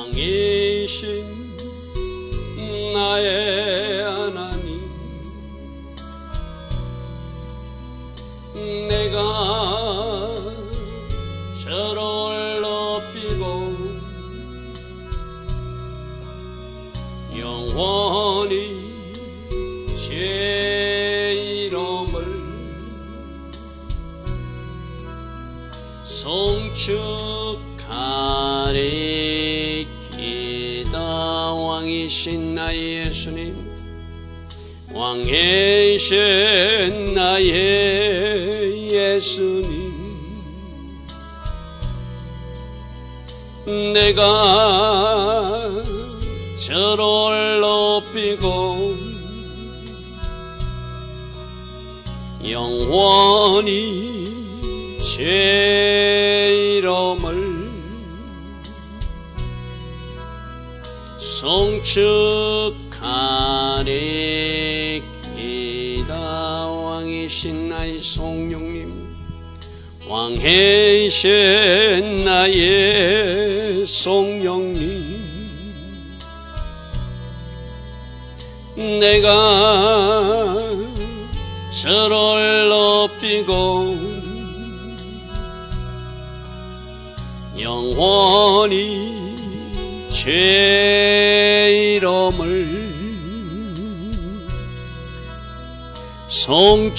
왕이신 나의 하나님, 내가 저를 높이고 영원히 제 이름을 송축하리이다. 왕이신 나의 예수님, 왕이신 나의 예수님, 내가 저를 높이고 영원히 제 이름을 송축하리이다. 왕이신 나의 성령님, 왕이신 나의 성령님, 내가 저를 높이고 영원히 제 이름을 송축하리이다.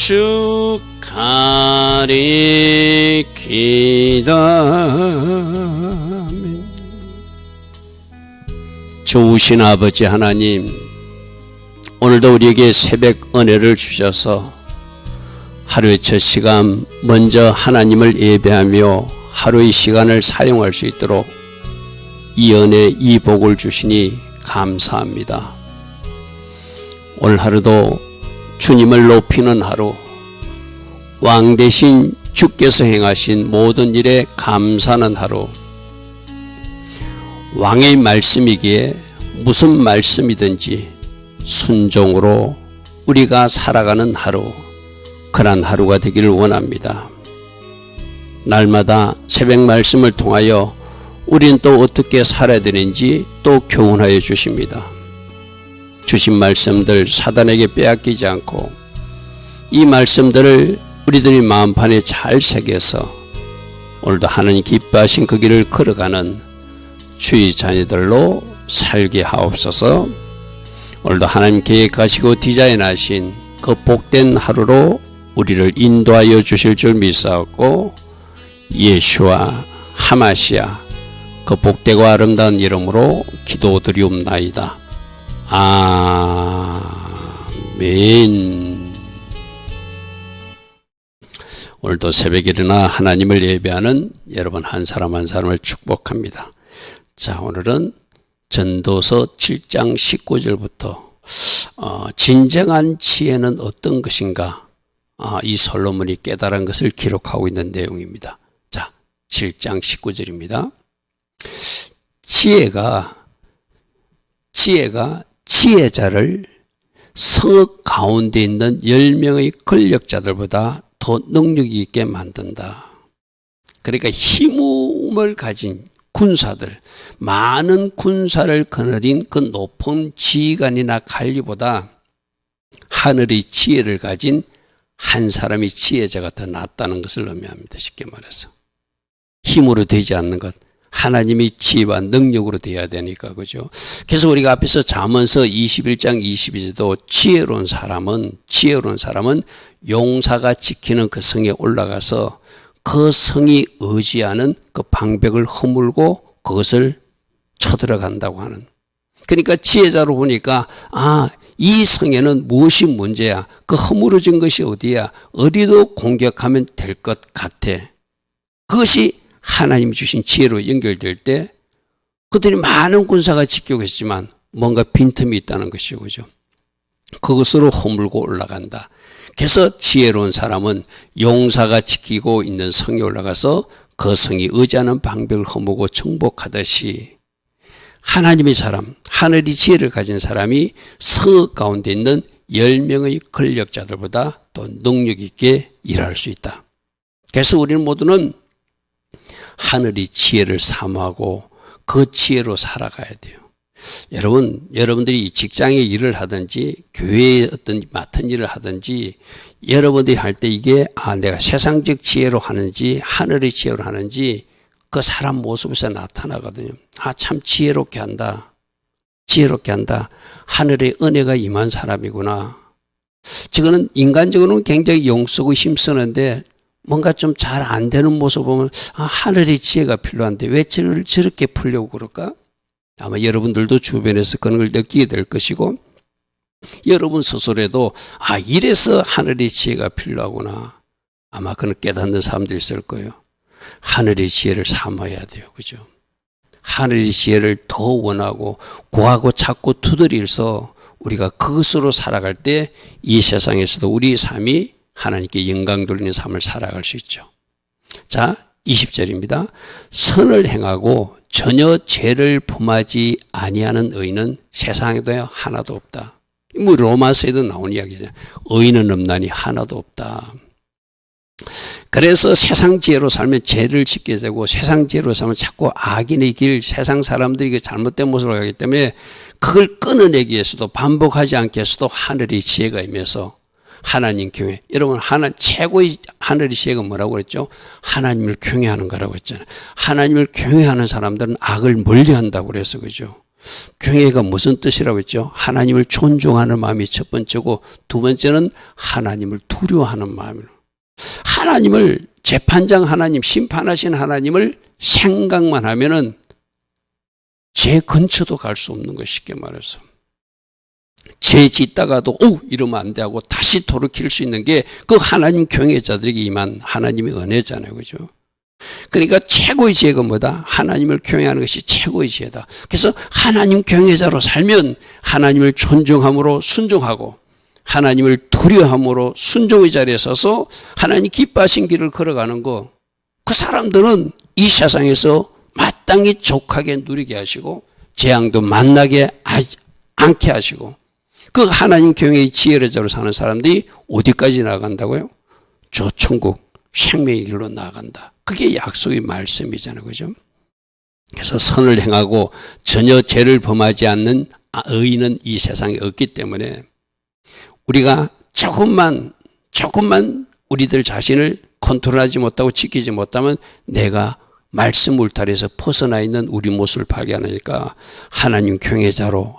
좋으신 아버지 하나님, 오늘도 우리에게 새벽 은혜를 주셔서 하루의 첫 시간 먼저 하나님을 예배하며 하루의 시간을 사용할 수 있도록 이 은혜, 이 복을 주시니 감사합니다. 오늘 하루도 주님을 높이는 하루, 왕 대신 주께서 행하신 모든 일에 감사하는 하루, 왕의 말씀이기에 무슨 말씀이든지 순종으로 우리가 살아가는 하루, 그런 하루가 되기를 원합니다. 날마다 새벽 말씀을 통하여 우리는 또 어떻게 살아야 되는지 또 교훈하여 주십니다. 주신 말씀들 사단에게 빼앗기지 않고 이 말씀들을 우리들의 마음판에 잘 새겨서 오늘도 하나님 기뻐하신 그 길을 걸어가는 주의 자녀들로 살게 하옵소서. 오늘도 하나님 계획하시고 디자인하신 그 복된 하루로 우리를 인도하여 주실 줄 믿사옵고, 예수와 하마시아 그 복되고 아름다운 이름으로 기도드리옵나이다. 아멘. 오늘도 새벽에 일어나 하나님을 예배하는 여러분 한 사람 한 사람을 축복합니다. 자, 오늘은 전도서 7장 19절부터 진정한 지혜는 어떤 것인가, 이 솔로몬이 깨달은 것을 기록하고 있는 내용입니다. 자, 7장 19절입니다. 지혜가 지혜자를 성읍 가운데 있는 10명의 권력자들보다 더 능력이 있게 만든다. 그러니까 힘을 가진 군사들, 많은 군사를 거느린 그 높은 지휘관이나 관리보다 하늘의 지혜를 가진 한 사람의 지혜자가 더 낫다는 것을 의미합니다. 쉽게 말해서 힘으로 되지 않는 것, 하나님의 지혜와 능력으로 되어야 되니까, 그죠? 그래서 우리가 앞에서 잠언서 21장 22절도 지혜로운 사람은 용사가 지키는 그 성에 올라가서 그 성이 의지하는 그 방벽을 허물고 그것을 쳐들어간다고 하는. 그러니까 지혜자로 보니까 이 성에는 무엇이 문제야? 그 허물어진 것이 어디야? 어디도 공격하면 될 것 같아. 그것이 하나님이 주신 지혜로 연결될 때 그들이 많은 군사가 지키고 있지만 뭔가 빈틈이 있다는 것이죠. 그죠? 그것으로 허물고 올라간다. 그래서 지혜로운 사람은 용사가 지키고 있는 성에 올라가서 그 성이 의지하는 방벽을 허무고 정복하듯이 하나님의 사람, 하늘의 지혜를 가진 사람이 성읍 가운데 있는 10명의 권력자들보다 더 능력 있게 일할 수 있다. 그래서 우리는 모두는 하늘의 지혜를 사모하고 그 지혜로 살아가야 돼요. 여러분들이 직장에 일을 하든지 교회에 어떤 맡은 일을 하든지 여러분들이 할 때 이게 내가 세상적 지혜로 하는지 하늘의 지혜로 하는지 그 사람 모습에서 나타나거든요. 참 지혜롭게 한다. 지혜롭게 한다. 하늘의 은혜가 임한 사람이구나. 저거는 인간적으로는 굉장히 용쓰고 힘쓰는데 뭔가 좀 잘 안 되는 모습 보면 하늘의 지혜가 필요한데 왜 저를 저렇게 풀려고 그럴까? 아마 여러분들도 주변에서 그런 걸 느끼게 될 것이고 여러분 스스로도 이래서 하늘의 지혜가 필요하구나. 아마 그런 깨닫는 사람들이 있을 거예요. 하늘의 지혜를 삼아야 돼요. 그죠? 하늘의 지혜를 더 원하고 구하고 찾고 두드려서 우리가 그것으로 살아갈 때 이 세상에서도 우리의 삶이 하나님께 영광 돌리는 삶을 살아갈 수 있죠. 자, 20절입니다. 선을 행하고 전혀 죄를 범하지 아니하는 의인은 세상에도 하나도 없다. 로마서에도 나온 이야기죠. 의인은 없나니 하나도 없다. 그래서 세상 지혜로 살면 죄를 짓게 되고 세상 지혜로 살면 자꾸 악인의 길, 세상 사람들이 잘못된 모습을 하기 때문에 그걸 끊어내기 위해서도 반복하지 않기 위해서도 하늘의 지혜가 임해서 하나님 경외. 여러분 최고의 하늘의 지혜가 뭐라고 그랬죠? 하나님을 경외하는 거라고 했잖아요. 하나님을 경외하는 사람들은 악을 멀리한다고 그래서 그죠? 경외가 무슨 뜻이라고 했죠? 하나님을 존중하는 마음이 첫 번째고 두 번째는 하나님을 두려워하는 마음이에요. 하나님을 재판장 하나님, 심판하신 하나님을 생각만 하면은 죄 근처도 갈 수 없는 것 쉽게 말해서. 죄 짓다가도 이러면 안 돼 하고 다시 돌이킬 수 있는 게 그 하나님 경외자들에게 임한 하나님의 은혜잖아요. 그죠? 그러니까 최고의 지혜가 뭐다? 하나님을 경외하는 것이 최고의 지혜다. 그래서 하나님 경외자로 살면 하나님을 존중함으로 순종하고 하나님을 두려워함으로 순종의 자리에 서서 하나님 기뻐하신 길을 걸어가는 거, 그 사람들은 이 세상에서 마땅히 족하게 누리게 하시고 재앙도 만나게 않게 하시고 그 하나님 경외의 지혜의 자로 사는 사람들이 어디까지 나아간다고요? 저 천국 생명의 길로 나아간다. 그게 약속의 말씀이잖아요. 그죠? 그래서 선을 행하고 전혀 죄를 범하지 않는 의인은 이 세상에 없기 때문에 우리가 조금만 우리들 자신을 컨트롤하지 못하고 지키지 못하면 내가 말씀 울타리에서 벗어나 있는 우리 모습을 발견하니까 하나님 경외자로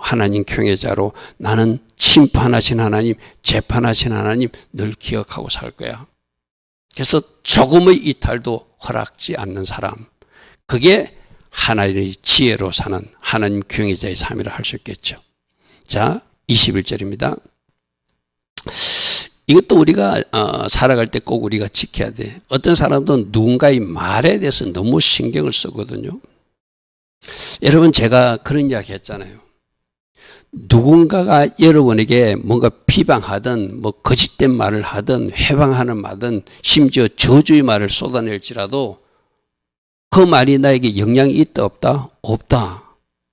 나는 심판하신 하나님, 재판하신 하나님 늘 기억하고 살 거야. 그래서 조금의 이탈도 허락지 않는 사람, 그게 하나님의 지혜로 사는 하나님 경외자의 삶이라 할 수 있겠죠. 자, 21절입니다. 이것도 우리가 살아갈 때 꼭 우리가 지켜야 돼. 어떤 사람들은 누군가의 말에 대해서 너무 신경을 쓰거든요. 여러분, 제가 그런 이야기 했잖아요. 누군가가 여러분에게 뭔가 비방하든 뭐 거짓된 말을 하든 회방하는 말든 심지어 저주의 말을 쏟아낼지라도 그 말이 나에게 영향이 있다 없다? 없다.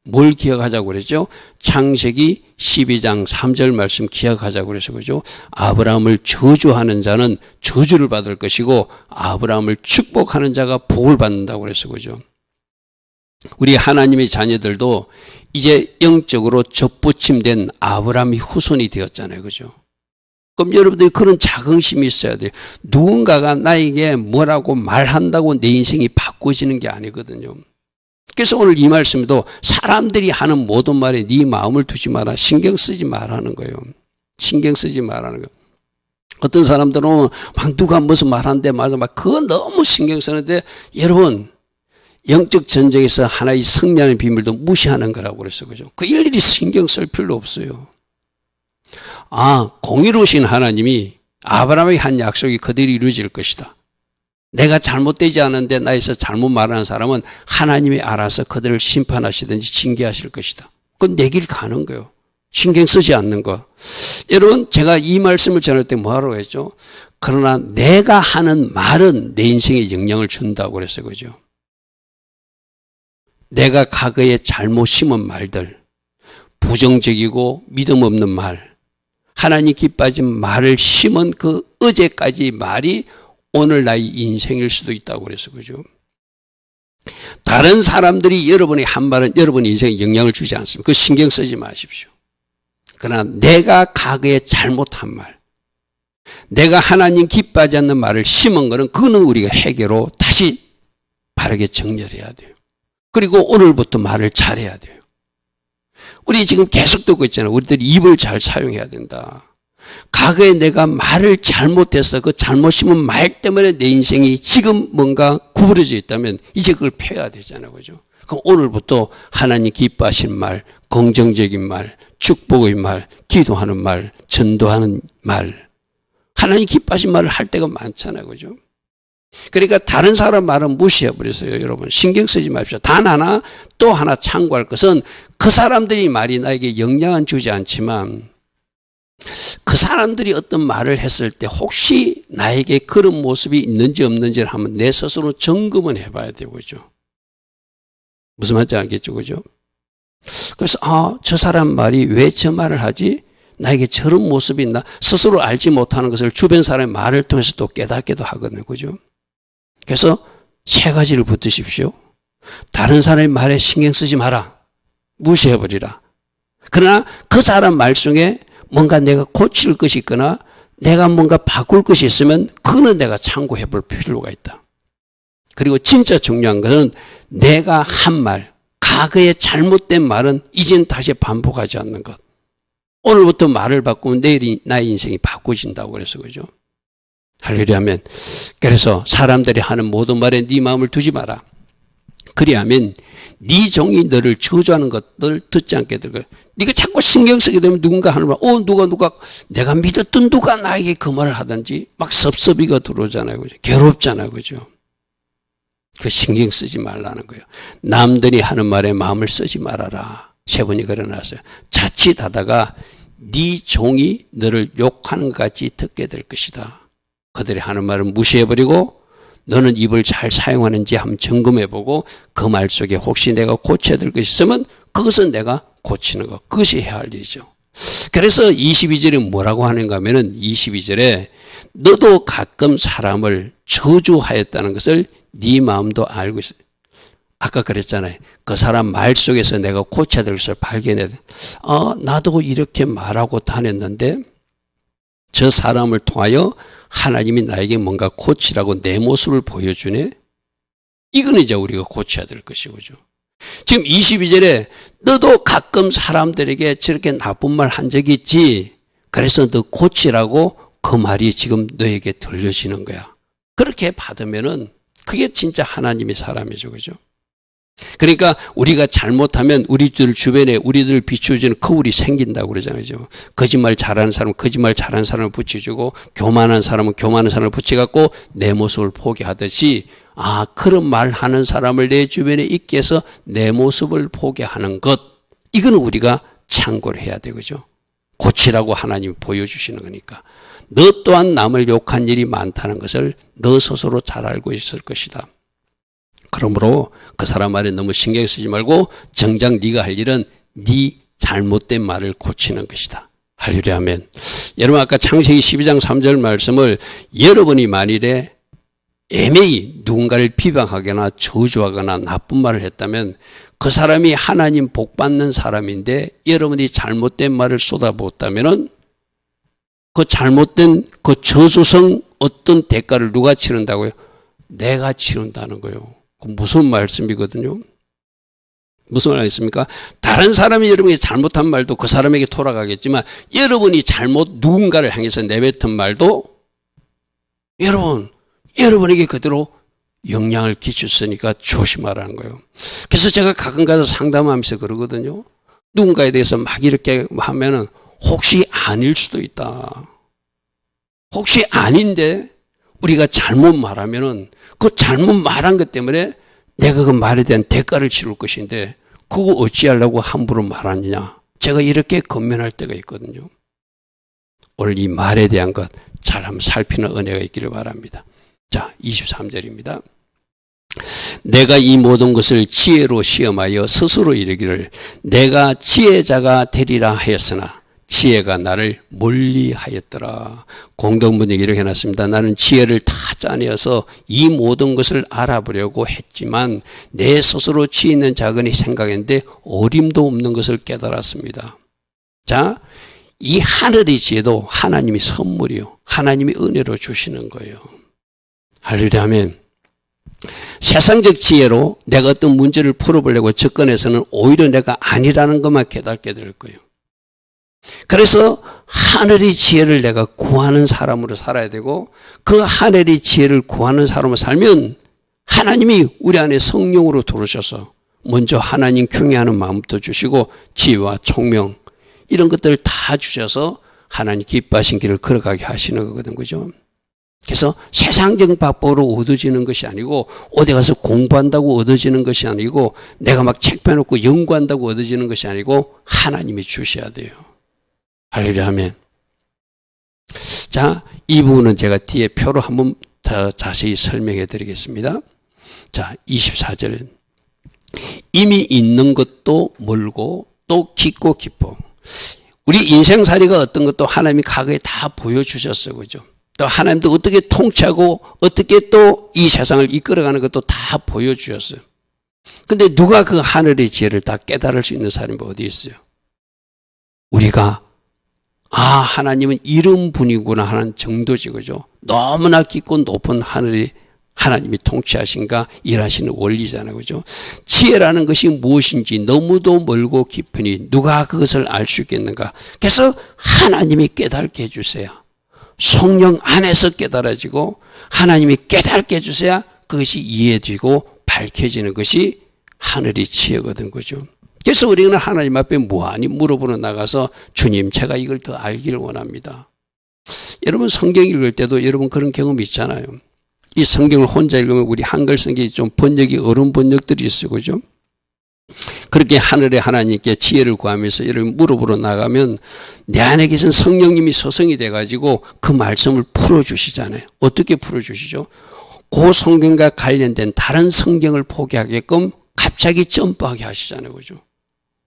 뭘 기억하자고 그랬죠? 창세기 12장 3절 말씀 기억하자고 그래서 그죠? 아브라함을 저주하는 자는 저주를 받을 것이고 아브라함을 축복하는 자가 복을 받는다고 그래서 그죠? 우리 하나님의 자녀들도 이제 영적으로 접붙임된 아브라함의 후손이 되었잖아요. 그죠? 그럼 여러분들이 그런 자긍심이 있어야 돼요. 누군가가 나에게 뭐라고 말한다고 내 인생이 바꿔지는 게 아니거든요. 그래서 오늘 이 말씀에도 사람들이 하는 모든 말에 네 마음을 두지 마라. 신경 쓰지 말라는 거예요. 신경 쓰지 말라는 거예요. 어떤 사람들은 막 누가 무슨 말하는데 맞아. 막 그거 너무 신경 쓰는데 여러분 영적 전쟁에서 하나의 승리하는 비밀도 무시하는 거라고 그랬어요. 그죠? 그 일일이 신경 쓸 필요 없어요. 공의로우신 하나님이 아브라함에게 한 약속이 그대로 이루어질 것이다. 내가 잘못되지 않은데 나에서 잘못 말하는 사람은 하나님이 알아서 그들을 심판하시든지 징계하실 것이다. 그건 내 길 가는 거예요. 신경 쓰지 않는 거. 여러분, 제가 이 말씀을 전할 때 뭐하라고 했죠? 그러나 내가 하는 말은 내 인생에 영향을 준다고 그랬어요. 그죠? 내가 과거에 잘못 심은 말들, 부정적이고 믿음 없는 말, 하나님 기뻐하신 말을 심은 그 어제까지 말이 오늘 나의 인생일 수도 있다고 그래서 그죠? 다른 사람들이 여러분의 한 말은 여러분 인생에 영향을 주지 않습니다. 그 신경 쓰지 마십시오. 그러나 내가 과거에 잘못한 말, 내가 하나님 기뻐하지 않는 말을 심은 거는 그거는 우리가 해결로 다시 바르게 정렬해야 돼요. 그리고 오늘부터 말을 잘해야 돼요. 우리 지금 계속 듣고 있잖아요. 우리들이 입을 잘 사용해야 된다. 과거에 내가 말을 잘못해서 그 잘못 심은 말 때문에 내 인생이 지금 뭔가 구부러져 있다면 이제 그걸 펴야 되잖아요. 그죠? 그럼 오늘부터 하나님 기뻐하신 말, 긍정적인 말, 축복의 말, 기도하는 말, 전도하는 말, 하나님 기뻐하신 말을 할 때가 많잖아요. 그죠? 그러니까 다른 사람 말은 무시해버렸어요. 여러분 신경 쓰지 마십시오. 단 하나 또 하나 참고할 것은 그 사람들이 말이 나에게 영향은 주지 않지만 그 사람들이 어떤 말을 했을 때 혹시 나에게 그런 모습이 있는지 없는지를 한번 내 스스로 점검은 해봐야 되고 그죠. 무슨 말인지 알겠죠. 그죠? 그래서 저 사람 말이 왜 저 말을 하지? 나에게 저런 모습이 있나? 스스로 알지 못하는 것을 주변 사람의 말을 통해서 또 깨닫기도 하거든요. 그죠? 그래서 세 가지를 붙드십시오. 다른 사람의 말에 신경 쓰지 마라. 무시해버리라. 그러나 그 사람 말 중에 뭔가 내가 고칠 것이 있거나 내가 뭔가 바꿀 것이 있으면 그거는 내가 참고해 볼 필요가 있다. 그리고 진짜 중요한 것은 내가 한 말, 과거의 잘못된 말은 이젠 다시 반복하지 않는 것. 오늘부터 말을 바꾸면 내일이 나의 인생이 바꾸진다고 그래서 그죠. 할렐루야 하면 그래서 사람들이 하는 모든 말에 네 마음을 두지 마라. 그리하면 네 종이 너를 저주하는 것들 듣지 않게 될 거야. 네가 자꾸 신경 쓰게 되면 누군가 하는 말, 누가 내가 믿었던 누가 나에게 그 말을 하든지 막 섭섭이가 들어오잖아요. 그죠? 괴롭잖아요. 그죠? 그 신경 쓰지 말라는 거예요. 남들이 하는 말에 마음을 쓰지 말아라. 세 번이 그려놨어요. 자칫하다가 네 종이 너를 욕하는 것 같이 듣게 될 것이다. 그들이 하는 말을 무시해버리고 너는 입을 잘 사용하는지 한번 점검해보고 그 말 속에 혹시 내가 고쳐야 될 것이 있으면 그것은 내가 고치는 것. 그것이 해야 할 일이죠. 그래서 22절에 뭐라고 하는가 하면은 22절에 너도 가끔 사람을 저주하였다는 것을 네 마음도 알고 있어. 아까 그랬잖아요. 그 사람 말 속에서 내가 고쳐야 될 것을 발견해야 돼. 나도 이렇게 말하고 다녔는데 저 사람을 통하여 하나님이 나에게 뭔가 고치라고 내 모습을 보여주네. 이거는 이제 우리가 고쳐야 될 것이죠. 지금 22절에 너도 가끔 사람들에게 저렇게 나쁜 말 한 적이 있지. 그래서 너 고치라고 그 말이 지금 너에게 들려지는 거야. 그렇게 받으면은 그게 진짜 하나님의 사람이죠. 그죠? 그러니까 우리가 잘못하면 우리들 주변에 우리들 비추어주는 거울이 생긴다고 그러잖아요. 거짓말 잘하는 사람은 거짓말 잘하는 사람을 붙여주고 교만한 사람은 교만한 사람을 붙여갖고 내 모습을 포기하듯이 그런 말하는 사람을 내 주변에 있게 해서 내 모습을 포기하는 것, 이건 우리가 참고를 해야 되죠. 고치라고 하나님이 보여주시는 거니까. 너 또한 남을 욕한 일이 많다는 것을 너 스스로 잘 알고 있을 것이다. 그러므로 그 사람 말에 너무 신경 쓰지 말고 정작 네가 할 일은 네 잘못된 말을 고치는 것이다. 할렐루야 하면 여러분 아까 창세기 12장 3절 말씀을 여러분이 만일에 애매히 누군가를 비방하거나 저주하거나 나쁜 말을 했다면 그 사람이 하나님 복 받는 사람인데 여러분이 잘못된 말을 쏟아부었다면 그 잘못된 그 저주성 어떤 대가를 누가 치른다고요? 내가 치른다는 거예요. 무슨 말씀이거든요. 무슨 말이겠습니까? 다른 사람이 여러분이 잘못한 말도 그 사람에게 돌아가겠지만 여러분이 누군가를 향해서 내뱉은 말도 여러분에게 그대로 영향을 끼쳤으니까 조심하라는 거예요. 그래서 제가 가끔 가서 상담하면서 그러거든요. 누군가에 대해서 막 이렇게 하면은 혹시 아닐 수도 있다. 혹시 아닌데 우리가 잘못 말하면은 그 잘못 말한 것 때문에 내가 그 말에 대한 대가를 치를 것인데 그거 어찌하려고 함부로 말하느냐. 제가 이렇게 권면할 때가 있거든요. 오늘 이 말에 대한 것 잘 한번 살피는 은혜가 있기를 바랍니다. 자, 23절입니다. 내가 이 모든 것을 지혜로 시험하여 스스로 이르기를 내가 지혜자가 되리라 하였으나 지혜가 나를 멀리하였더라. 공동번역 이렇게 해놨습니다. 나는 지혜를 다 짜내어서 이 모든 것을 알아보려고 했지만 내 스스로 지혜 있는 자근이 생각했는데 어림도 없는 것을 깨달았습니다. 자, 이 하늘의 지혜도 하나님이 선물이요, 하나님이 은혜로 주시는 거예요. 할렐루야 하면 세상적 지혜로 내가 어떤 문제를 풀어보려고 접근해서는 오히려 내가 아니라는 것만 깨닫게 될 거예요. 그래서 하늘의 지혜를 내가 구하는 사람으로 살아야 되고, 그 하늘의 지혜를 구하는 사람으로 살면 하나님이 우리 안에 성령으로 들어오셔서 먼저 하나님 경외하는 마음부터 주시고 지혜와 총명 이런 것들을 다 주셔서 하나님 기뻐하신 길을 걸어가게 하시는 거거든, 그죠? 그래서 세상적 방법으로 얻어지는 것이 아니고, 어디 가서 공부한다고 얻어지는 것이 아니고, 내가 막 책 펴놓고 연구한다고 얻어지는 것이 아니고 하나님이 주셔야 돼요. 할렐루야 하면. 자, 이 부분은 제가 뒤에 표로 한번 더 자세히 설명해 드리겠습니다. 자, 24절. 이미 있는 것도 멀고 또 깊고 깊어. 우리 인생살이가 어떤 것도 하나님이 과거에 다 보여주셨어요, 그죠? 또 하나님도 어떻게 통치하고 어떻게 또 이 세상을 이끌어가는 것도 다 보여주셨어요. 근데 누가 그 하늘의 지혜를 다 깨달을 수 있는 사람이 어디 있어요? 우리가 하나님은 이런 분이구나 하는 정도지, 그죠? 너무나 깊고 높은 하늘이 하나님이 통치하신가 일하시는 원리잖아요, 그죠? 지혜라는 것이 무엇인지 너무도 멀고 깊으니 누가 그것을 알 수 있겠는가? 그래서 하나님이 깨닫게 해주세요. 성령 안에서 깨달아지고 하나님이 깨닫게 해주셔야 그것이 이해되고 밝혀지는 것이 하늘의 지혜거든, 그죠? 그래서 우리는 하나님 앞에 무한히 물어보러 나가서 주님, 제가 이걸 더 알기를 원합니다. 여러분 성경 읽을 때도 여러분 그런 경험 있잖아요. 이 성경을 혼자 읽으면 우리 한글 성경이 좀 번역이 어려운 번역들이 있어요, 그죠? 그렇게 하늘의 하나님께 지혜를 구하면서 여러분 물어보러 나가면 내 안에 계신 성령님이 서성이 돼가지고 그 말씀을 풀어주시잖아요. 어떻게 풀어주시죠? 그 성경과 관련된 다른 성경을 포기하게끔 갑자기 점프하게 하시잖아요, 그죠?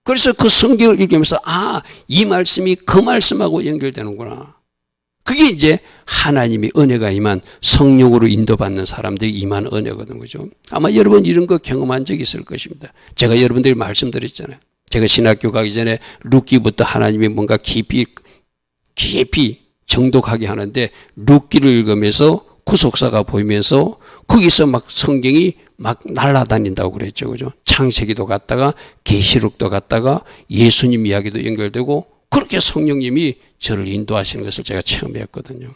그래서 그 성경을 읽으면서 이 말씀이 그 말씀하고 연결되는구나. 그게 이제 하나님의 은혜가 임한, 성령으로 인도받는 사람들이 임한 은혜거든, 그죠? 아마 여러분 이런 거 경험한 적이 있을 것입니다. 제가 여러분들이 말씀드렸잖아요. 제가 신학교 가기 전에 룻기부터 하나님이 뭔가 깊이 정독하게 하는데, 룻기를 읽으면서 구속사가 보이면서 거기서 막 성경이 막 날아다닌다고 그랬죠, 그죠? 창세기도 갔다가 계시록도 갔다가 예수님 이야기도 연결되고, 그렇게 성령님이 저를 인도하시는 것을 제가 체험했거든요.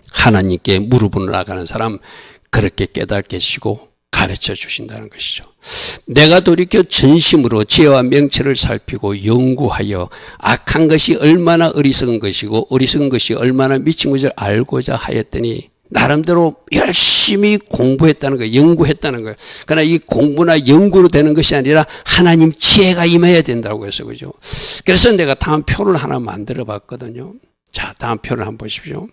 하나님께 무릎을 나가는 사람 그렇게 깨닫게 해주시고 가르쳐 주신다는 것이죠. 내가 돌이켜 전심으로 지혜와 명철을 살피고 연구하여 악한 것이 얼마나 어리석은 것이고 어리석은 것이 얼마나 미친 것을 알고자 하였더니, 나름대로 열심히 공부했다는 거예요. 연구했다는 거예요. 그러나 이 공부나 연구로 되는 것이 아니라 하나님 지혜가 임해야 된다고 해서, 그죠? 그래서 내가 다음 표를 하나 만들어 봤거든요. 자, 다음 표를 한번 보십시오.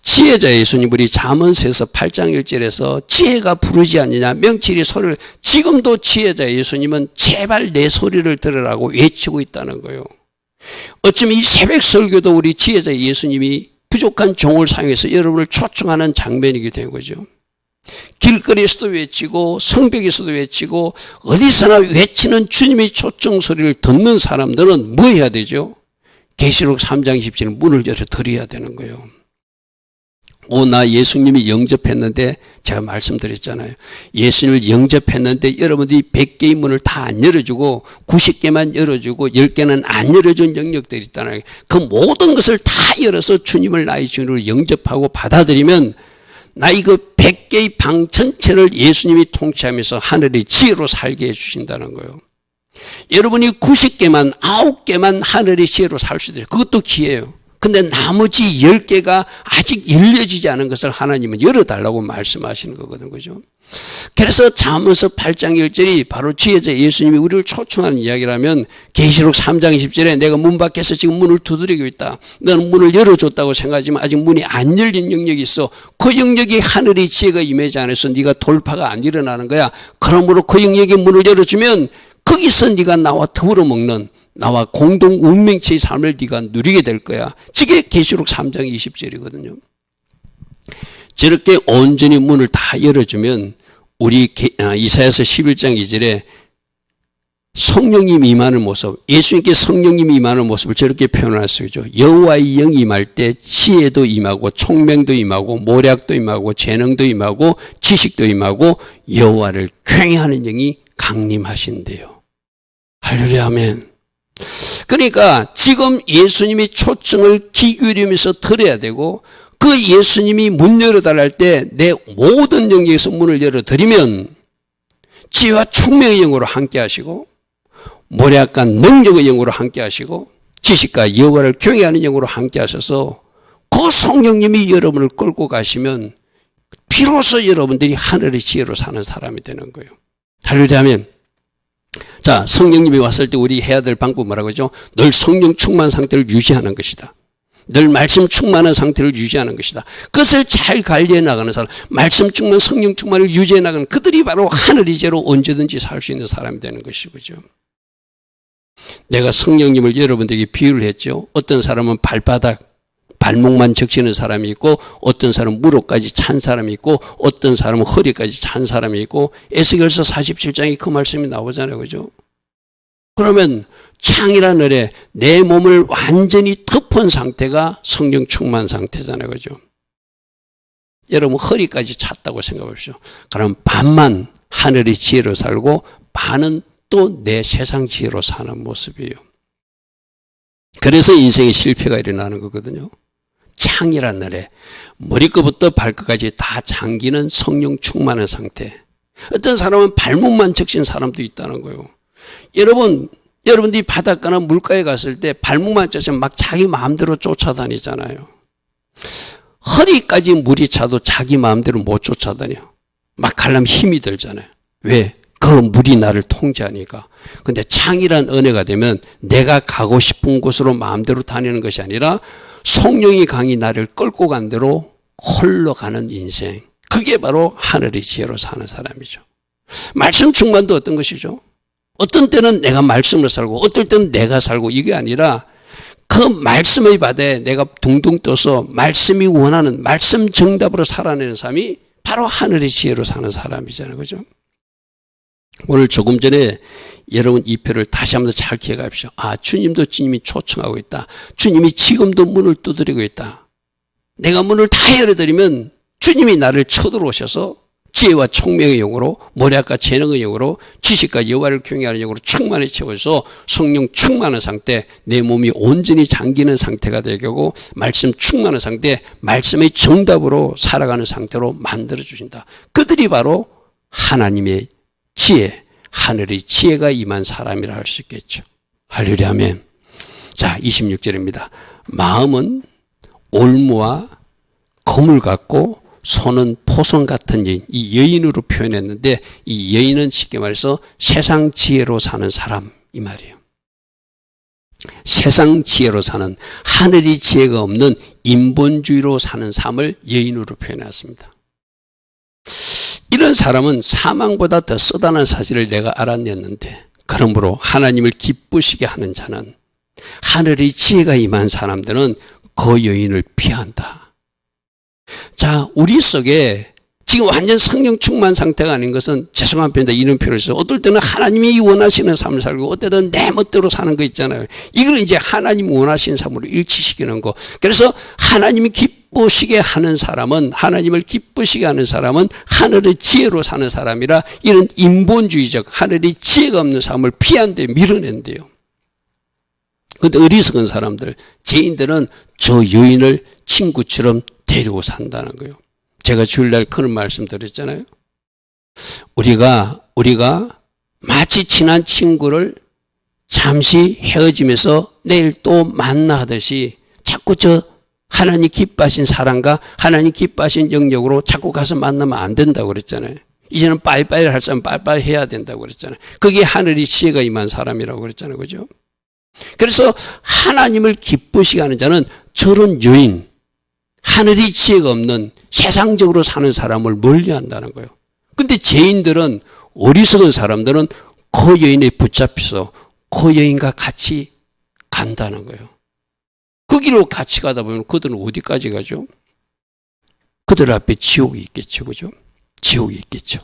지혜자 예수님, 우리 잠언서에서 8장 1절에서 지혜가 부르지 않느냐, 명철이 소리를, 지금도 지혜자 예수님은 제발 내 소리를 들으라고 외치고 있다는 거예요. 어쩌면 이 새벽 설교도 우리 지혜자 예수님이 부족한 종을 사용해서 여러분을 초청하는 장면이게 된 거죠. 길거리에서도 외치고 성벽에서도 외치고 어디서나 외치는 주님의 초청 소리를 듣는 사람들은 뭐 해야 되죠? 계시록 3장 10절 문을 열어 드려야 되는 거예요. 나 예수님이 영접했는데, 제가 말씀드렸잖아요. 예수님을 영접했는데 여러분들이 100개의 문을 다 안 열어주고 90개만 열어주고 10개는 안 열어준 영역들이 있다는, 그 모든 것을 다 열어서 주님을 나의 주인으로 영접하고 받아들이면 나 이거 100개의 방 전체를 예수님이 통치하면서 하늘의 지혜로 살게 해주신다는 거예요. 여러분이 90개만 9개만 하늘의 지혜로 살 수 있어요. 그것도 기회예요. 근데 나머지 10개가 아직 열려지지 않은 것을 하나님은 열어달라고 말씀하시는 거거든, 그죠? 그래서 잠언서 8장 1절이 바로 지혜자 예수님이 우리를 초청하는 이야기라면, 계시록 3장 10절에 내가 문 밖에서 지금 문을 두드리고 있다. 너는 문을 열어줬다고 생각하지만 아직 문이 안 열린 영역이 있어. 그 영역이 하늘의 지혜가 임하지 않아서 네가 돌파가 안 일어나는 거야. 그러므로 그 영역에 문을 열어주면 거기서 네가 나와 더불어 먹는, 나와 공동 운명체의 삶을 네가 누리게 될 거야. 저게 계시록 3장 20절이거든요. 저렇게 온전히 문을 다 열어주면 우리 이사야서 11장 2절에 성령님 임하는 모습, 예수님께 성령님 임하는 모습을 저렇게 표현할 수 있죠. 여호와의 영이 임할 때 지혜도 임하고 총명도 임하고 모략도 임하고 재능도 임하고 지식도 임하고 여호와를 경외하는 영이 강림하신대요. 할렐루야 아멘. 그러니까 지금 예수님이 초청을 귀 기울이면서 들어야 되고 그 예수님이 문 열어달라 할 때 내 모든 영역에서 문을 열어드리면 지혜와 총명의 영으로 함께 하시고 모략과 능력의 영으로 함께 하시고 지식과 여호와를 경외하는 영으로 함께 하셔서 그 성령님이 여러분을 끌고 가시면 비로소 여러분들이 하늘의 지혜로 사는 사람이 되는 거예요. 할렐루야 하면 자, 성령님이 왔을 때 우리 해야 될 방법 뭐라고 하죠? 늘 성령 충만 상태를 유지하는 것이다. 늘 말씀 충만한 상태를 유지하는 것이다. 그것을 잘 관리해 나가는 사람, 말씀 충만, 성령 충만을 유지해 나가는 그들이 바로 하늘의 지혜로 언제든지 살 수 있는 사람이 되는 것이죠. 내가 성령님을 여러분들에게 비유를 했죠. 어떤 사람은 발목만 적시는 사람이 있고 어떤 사람은 무릎까지 찬 사람이 있고 어떤 사람은 허리까지 찬 사람이 있고 에스겔서 47장에 그 말씀이 나오잖아요. 그죠? 그러면 창이란 을에 내 몸을 완전히 덮은 상태가 성령 충만 상태잖아요. 그죠? 여러분 허리까지 찼다고 생각하십시오. 그럼 반만 하늘의 지혜로 살고 반은 또 내 세상 지혜로 사는 모습이에요. 그래서 인생의 실패가 일어나는 거거든요. 창이란 날에 머리끝부터 발끝까지 다 잠기는 성령 충만한 상태. 어떤 사람은 발목만 적신 사람도 있다는 거예요. 여러분들이 바닷가나 물가에 갔을 때 발목만 적시면 막 자기 마음대로 쫓아다니잖아요. 허리까지 물이 차도 자기 마음대로 못 쫓아다녀. 막 가려면 힘이 들잖아요. 왜? 그 물이 나를 통제하니까. 근데 창이란 은혜가 되면 내가 가고 싶은 곳으로 마음대로 다니는 것이 아니라 성령이 강이 나를 끌고 간 대로 홀로 가는 인생. 그게 바로 하늘의 지혜로 사는 사람이죠. 말씀 충만도 어떤 것이죠? 어떤 때는 내가 말씀을 살고 어떨 때는 내가 살고 이게 아니라 그 말씀의 바다에 내가 둥둥 떠서 말씀이 원하는 말씀 정답으로 살아내는 삶이 바로 하늘의 지혜로 사는 사람이잖아요. 그죠? 오늘 조금 전에 여러분 이 표를 다시 한번 잘 기억하십시오. 아, 주님도 주님이 초청하고 있다. 주님이 지금도 문을 두드리고 있다. 내가 문을 다 열어드리면 주님이 나를 쳐들어오셔서 지혜와 총명의 영으로 모략과 재능의 영으로 지식과 여호와를 경외하는 영으로 충만히 채워서 성령 충만한 상태, 내 몸이 온전히 잠기는 상태가 되고 말씀 충만한 상태, 말씀의 정답으로 살아가는 상태로 만들어 주신다. 그들이 바로 하나님의 지혜, 하늘의 지혜가 임한 사람이라 할 수 있겠죠. 할렐루야 아멘. 자, 26절입니다. 마음은 올무와 검을 갖고 손은 포성 같은 여인, 이 여인으로 표현했는데 이 여인은 쉽게 말해서 세상 지혜로 사는 사람 이 말이에요. 세상 지혜로 사는 하늘의 지혜가 없는 인본주의로 사는 삶을 여인으로 표현했습니다. 이런 사람은 사망보다 더 쓰다는 사실을 내가 알아냈는데 그러므로 하나님을 기쁘시게 하는 자는 하늘의 지혜가 임한 사람들은 그 여인을 피한다. 자, 우리 속에 지금 완전 성령 충만 상태가 아닌 것은 죄송한 표현인데 이런 표현을 써요. 어떨 때는 하나님이 원하시는 삶을 살고 어떨 때는 내 멋대로 사는 거 있잖아요. 이걸 이제 하나님 원하시는 삶으로 일치시키는 거. 그래서 하나님이 기쁘시게 하는 사람은 하나님을 기쁘시게 하는 사람은 하늘의 지혜로 사는 사람이라 이런 인본주의적 하늘의 지혜가 없는 삶을 피한데 밀어낸대요. 그런데 어리석은 사람들, 죄인들은 저 여인을 친구처럼 데리고 산다는 거예요. 제가 주일날 그런 말씀 드렸잖아요. 우리가 마치 친한 친구를 잠시 헤어지면서 내일 또 만나 하듯이 자꾸 저 하나님 기뻐하신 사랑과 하나님 기뻐하신 영역으로 자꾸 가서 만나면 안 된다고 그랬잖아요. 이제는 빠이빠이 할 사람 빠이빠이 해야 된다고 그랬잖아요. 그게 하늘의 지혜가 임한 사람이라고 그랬잖아요. 그죠? 그래서 하나님을 기쁘시게 하는 자는 저런 여인, 하늘의 지혜가 없는 세상적으로 사는 사람을 멀리한다는 거예요. 근데 죄인들은 어리석은 사람들은 그 여인에 붙잡혀서 그 여인과 같이 간다는 거예요. 그 길로 같이 가다 보면 그들은 어디까지 가죠? 그들 앞에 지옥이 있겠죠. 그죠? 지옥이 있겠죠.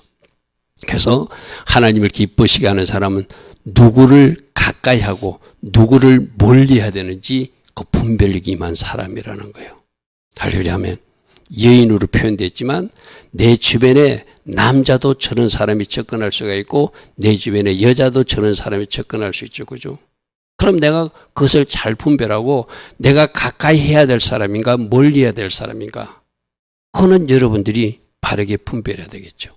그래서 하나님을 기쁘시게 하는 사람은 누구를 가까이 하고 누구를 멀리 해야 되는지 그 분별력이 임한 사람이라는 거예요. 할렐루야 하면 여인으로 표현됐지만 내 주변에 남자도 저런 사람이 접근할 수가 있고 내 주변에 여자도 저런 사람이 접근할 수 있죠. 그죠? 그럼 내가 그것을 잘 분별하고 내가 가까이 해야 될 사람인가 멀리 해야 될 사람인가 그거는 여러분들이 바르게 분별해야 되겠죠.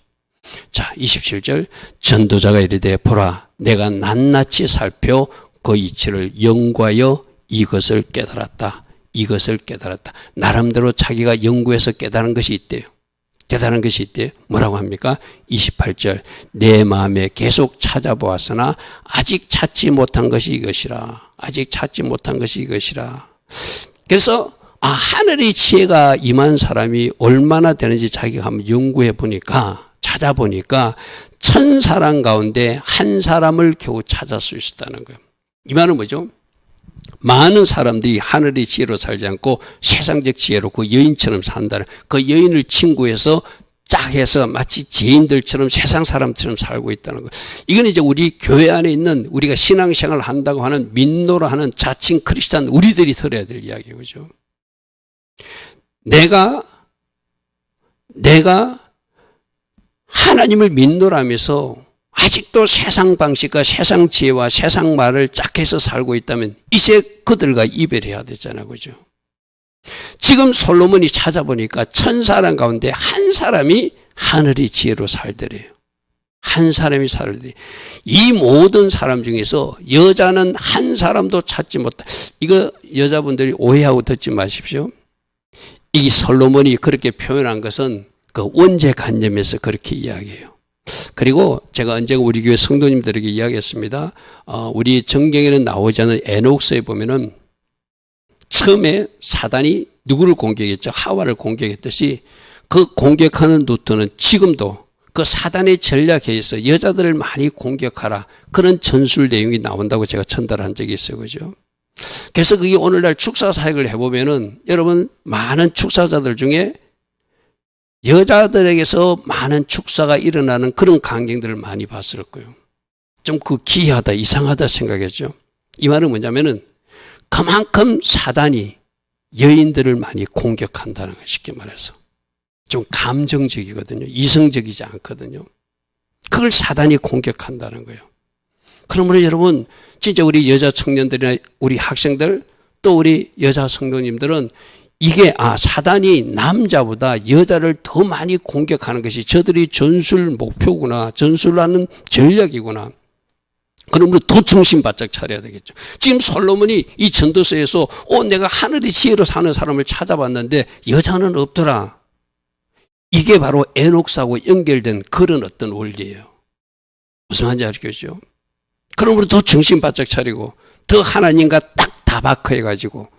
자, 27절 전도자가 이르되 보라 내가 낱낱이 살펴 그 이치를 연구하여 이것을 깨달았다. 이것을 깨달았다. 나름대로 자기가 연구해서 깨달은 것이 있대요. 깨달은 것이 있대요. 뭐라고 합니까? 28절 내 마음에 계속 찾아보았으나 아직 찾지 못한 것이 이것이라. 아직 찾지 못한 것이 이것이라. 그래서 하늘의 지혜가 임한 사람이 얼마나 되는지 자기가 한번 연구해 보니까 찾아보니까 1000사람 가운데 한 사람을 겨우 찾을 수 있었다는 거예요. 이 말은 뭐죠? 많은 사람들이 하늘의 지혜로 살지 않고 세상적 지혜로 그 여인처럼 산다는 그 여인을 친구해서 짝해서 마치 죄인들처럼 세상 사람처럼 살고 있다는 거. 이건 이제 우리 교회 안에 있는 우리가 신앙생활을 한다고 하는 민노라 하는 자칭 크리스찬 우리들이 들어야 될 이야기예요. 그죠? 내가 하나님을 민노라면서 아직도 세상 방식과 세상 지혜와 세상 말을 짝해서 살고 있다면 이제 그들과 이별해야 되잖아요. 그죠? 지금 솔로몬이 찾아보니까 1000사람 가운데 한 사람이 하늘의 지혜로 살더래요. 한 사람이 살더래요. 이 모든 사람 중에서 여자는 한 사람도 찾지 못다. 이거 여자분들이 오해하고 듣지 마십시오. 이 솔로몬이 그렇게 표현한 것은 그 원죄 관념에서 그렇게 이야기해요. 그리고 제가 언젠가 우리 교회 성도님들에게 이야기했습니다. 우리 정경에는 나오지 않은 에녹서에 보면은 처음에 사단이 누구를 공격했죠? 하와를 공격했듯이 그 공격하는 루트는 지금도 그 사단의 전략에 의해서 여자들을 많이 공격하라. 그런 전술 내용이 나온다고 제가 전달한 적이 있어요. 그죠? 그래서 그게 오늘날 축사 사역을 해보면은 여러분 많은 축사자들 중에 여자들에게서 많은 축사가 일어나는 그런 광경들을 많이 봤을 거예요. 좀 그 기이하다, 이상하다 생각했죠. 이 말은 뭐냐면은 그만큼 사단이 여인들을 많이 공격한다는 거예요. 쉽게 말해서. 좀 감정적이거든요. 이성적이지 않거든요. 그걸 사단이 공격한다는 거예요. 그러므로 여러분 진짜 우리 여자 청년들이나 우리 학생들 또 우리 여자 성도님들은 이게 사단이 남자보다 여자를 더 많이 공격하는 것이 저들이 전술 목표구나. 전술하는 전략이구나. 그러므로 더 정신 바짝 차려야 되겠죠. 지금 솔로몬이 이 전도서에서 내가 하늘의 지혜로 사는 사람을 찾아봤는데 여자는 없더라. 이게 바로 에녹사하고 연결된 그런 어떤 원리예요. 무슨 말인지 알겠죠? 그러므로 더 정신 바짝 차리고 더 하나님과 딱 다박해가지고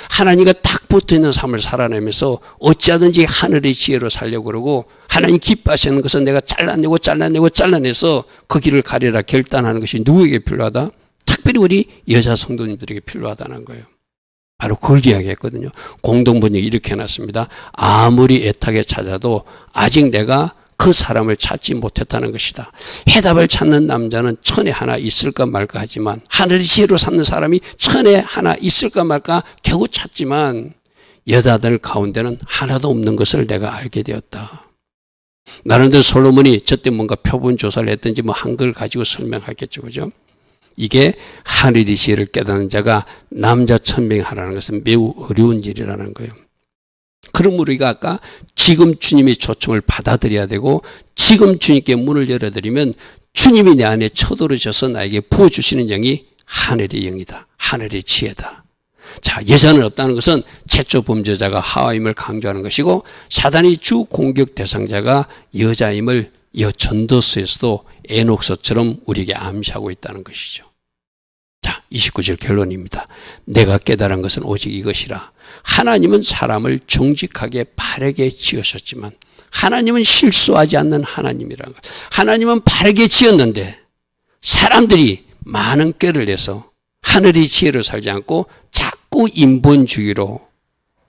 하나님과 딱 붙어있는 삶을 살아내면서 어찌하든지 하늘의 지혜로 살려고 그러고 하나님 기뻐하시는 것은 내가 잘라내서 그 길을 가리라 결단하는 것이 누구에게 필요하다? 특별히 우리 여자 성도님들에게 필요하다는 거예요. 바로 그걸 이야기했거든요. 공동번역이 이렇게 해놨습니다. 아무리 애타게 찾아도 아직 내가 그 사람을 찾지 못했다는 것이다. 해답을 찾는 남자는 천에 하나 있을까 말까 하지만 하늘의 지혜로 삼는 사람이 천에 하나 있을까 말까 겨우 찾지만 여자들 가운데는 하나도 없는 것을 내가 알게 되었다. 나름대로 솔로몬이 저때 뭔가 표본 조사를 했든지 한글 가지고 설명하겠죠. 그죠? 이게 하늘의 지혜를 깨닫는 자가 남자 1000명 하라는 것은 매우 어려운 일이라는 거예요. 그럼 우리가 아까 지금 주님의 초청을 받아들여야 되고 지금 주님께 문을 열어드리면 주님이 내 안에 쳐들어오셔서 나에게 부어주시는 영이 하늘의 영이다. 하늘의 지혜다. 자, 여자는 없다는 것은 최초 범죄자가 하와임을 강조하는 것이고 사단의 주 공격 대상자가 여자임을 이 전도서에서도 에녹서처럼 우리에게 암시하고 있다는 것이죠. 자, 29절 결론입니다. 내가 깨달은 것은 오직 이것이라. 하나님은 사람을 정직하게 바르게 지으셨지만 하나님은 실수하지 않는 하나님이라는 것. 하나님은 바르게 지었는데 사람들이 많은 꾀를 내서 하늘의 지혜로 살지 않고 자꾸 인본주의로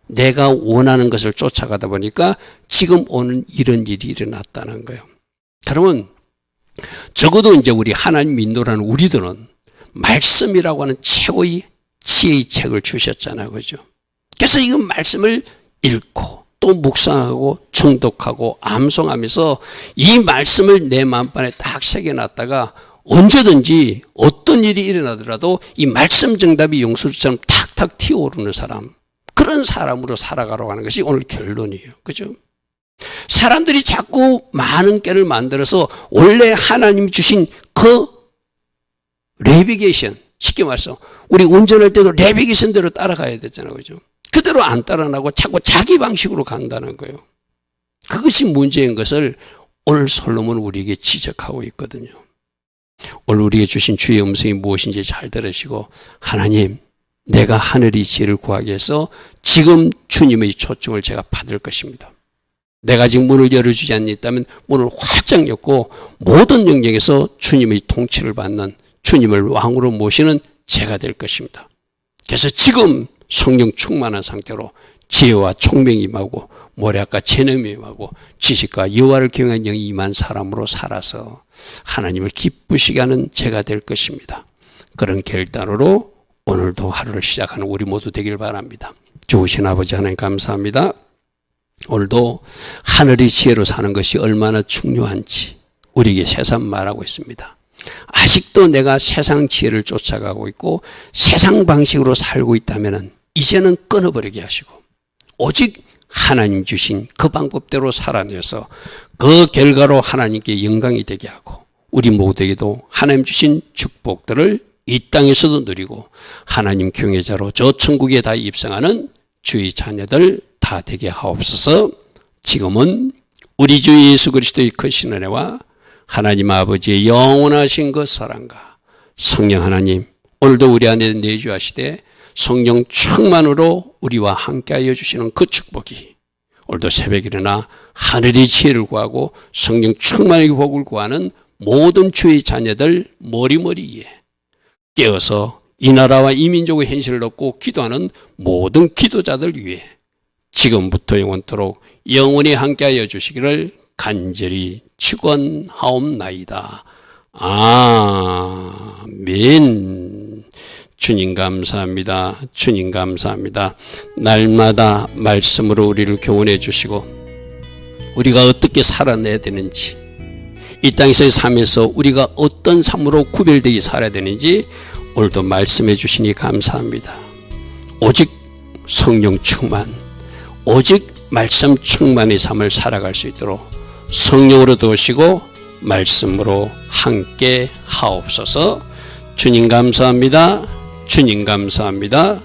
내가 원하는 것을 쫓아가다 보니까 지금 오는 이런 일이 일어났다는 거예요. 그러면 적어도 이제 우리 하나님 민노라는 우리들은 말씀이라고 하는 최고의 지혜의 책을 주셨잖아요. 그죠? 그래서 이 말씀을 읽고 또 묵상하고 정독하고 암송하면서 이 말씀을 내 마음판에 딱 새겨놨다가 언제든지 어떤 일이 일어나더라도 이 말씀 정답이 용수처럼 탁탁 튀어오르는 사람, 그런 사람으로 살아가라고 하는 것이 오늘 결론이에요. 그죠? 사람들이 자꾸 많은 꾀를 만들어서 원래 하나님이 주신 그 내비게이션, 쉽게 말해서 우리 운전할 때도 내비게이션대로 따라가야 되잖아요. 그죠? 그대로 안 따라나고 자꾸 자기 방식으로 간다는 거예요. 그것이 문제인 것을 오늘 솔로몬은 우리에게 지적하고 있거든요. 오늘 우리에게 주신 주의 음성이 무엇인지 잘 들으시고, 하나님, 내가 하늘의 지혜를 구하기 위해서 지금 주님의 초청을 제가 받을 것입니다. 내가 지금 문을 열어주지 않는다면 문을 활짝 열고 모든 영역에서 주님의 통치를 받는, 주님을 왕으로 모시는 제가 될 것입니다. 그래서 지금 성령 충만한 상태로 지혜와 총명이 임하고 모략과 체념이 임하고 지식과 여호와를 경외하는 영이 임한 사람으로 살아서 하나님을 기쁘시게 하는 제가 될 것입니다. 그런 결단으로 오늘도 하루를 시작하는 우리 모두 되길 바랍니다. 좋으신 아버지 하나님 감사합니다. 오늘도 하늘의 지혜로 사는 것이 얼마나 중요한지 우리에게 새삼 말하고 있습니다. 아직도 내가 세상 지혜를 쫓아가고 있고 세상 방식으로 살고 있다면 이제는 끊어버리게 하시고 오직 하나님 주신 그 방법대로 살아내서 그 결과로 하나님께 영광이 되게 하고 우리 모두에게도 하나님 주신 축복들을 이 땅에서도 누리고 하나님 경외자로 저 천국에 다 입성하는 주의 자녀들 다 되게 하옵소서. 지금은 우리 주 예수 그리스도의 크신 은혜와 하나님 아버지의 영원하신 그 사랑과 성령 하나님, 오늘도 우리 안에 내주하시되 성령 충만으로 우리와 함께하여 주시는 그 축복이 오늘도 새벽에 일어나 하늘의 지혜를 구하고 성령 충만의 복을 구하는 모든 주의 자녀들 머리머리에 깨어서 이 나라와 이 민족의 현실을 얻고 기도하는 모든 기도자들 위해 지금부터 영원토록 영원히 함께하여 주시기를 간절히 축원하옵나이다. 아멘. 주님 감사합니다. 주님 감사합니다. 날마다 말씀으로 우리를 교훈해 주시고 우리가 어떻게 살아내야 되는지, 이 땅에서의 삶에서 우리가 어떤 삶으로 구별되게 살아야 되는지 오늘도 말씀해 주시니 감사합니다. 오직 성령 충만, 오직 말씀 충만의 삶을 살아갈 수 있도록 성령으로 도우시고 말씀으로 함께 하옵소서. 주님 감사합니다. 주님 감사합니다.